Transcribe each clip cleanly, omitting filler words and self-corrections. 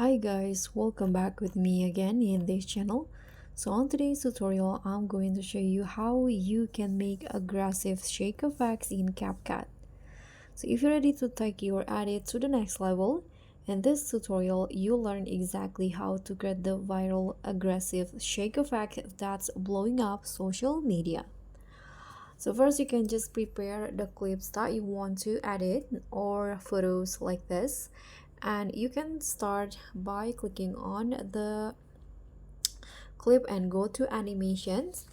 Hi guys, welcome back with me again in this channel. So on today's tutorial, I'm going to show you how you can make aggressive shake effects in Capcut. So if you're ready to take your edit to the next level, in this tutorial, you'll learn exactly how to create the viral aggressive shake effect that's blowing up social media. So first you can just prepare the clips that you want to edit or photos like this, and you can start by clicking on the clip and go to animations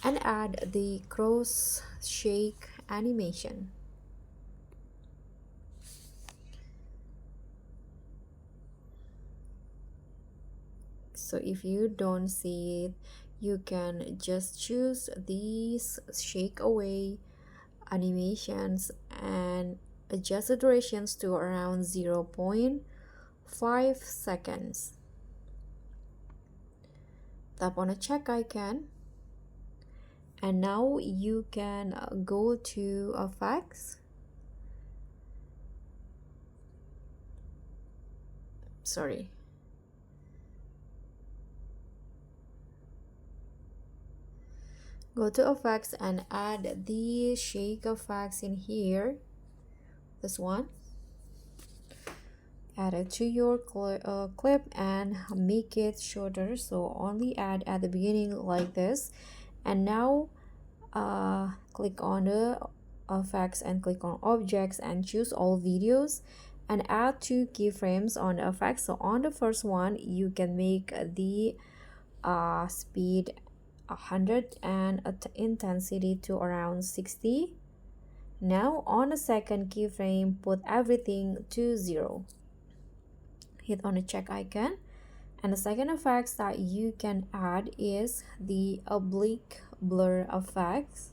and add the cross shake animation. So if you don't see it, you can just choose these shake away animations and adjust the durations to around 0.5 seconds. Tap on a check icon, and now you can go to effects. Sorry. Go to effects and add the shake effects in here. This one. Add it to your clip and make it shorter. So only add at the beginning like this. And now click on the effects and click on objects and choose all videos and add 2 keyframes on the effects. So on the first one, you can make the speed 100 and intensity to around 60. Now on the second keyframe, put everything to 0. Hit on the check icon, and the second effects that you can add is the oblique blur effects.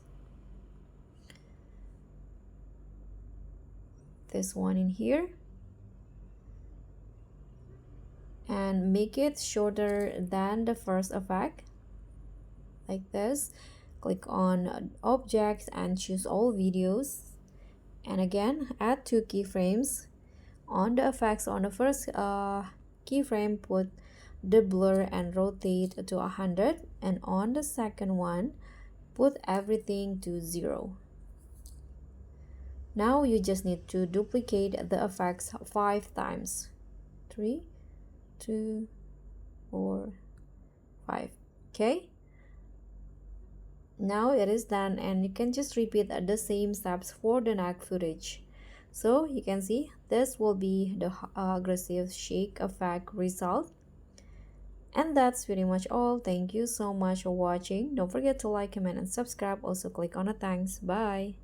This one in here, and make it shorter than the first effect like this. Click on objects and choose all videos, and again add 2 keyframes on the effects. On the first keyframe, put the blur and rotate to 100, and on the second one, put everything to 0. Now you just need to duplicate the effects 5 times. 3, 2, 4, 5. Okay, now it is done, and you can just repeat the same steps for the next footage. So you can see this will be the aggressive shake effect result. And that's pretty much all. Thank you so much for watching. Don't forget to like, comment, and subscribe. Also click on the thanks. Bye.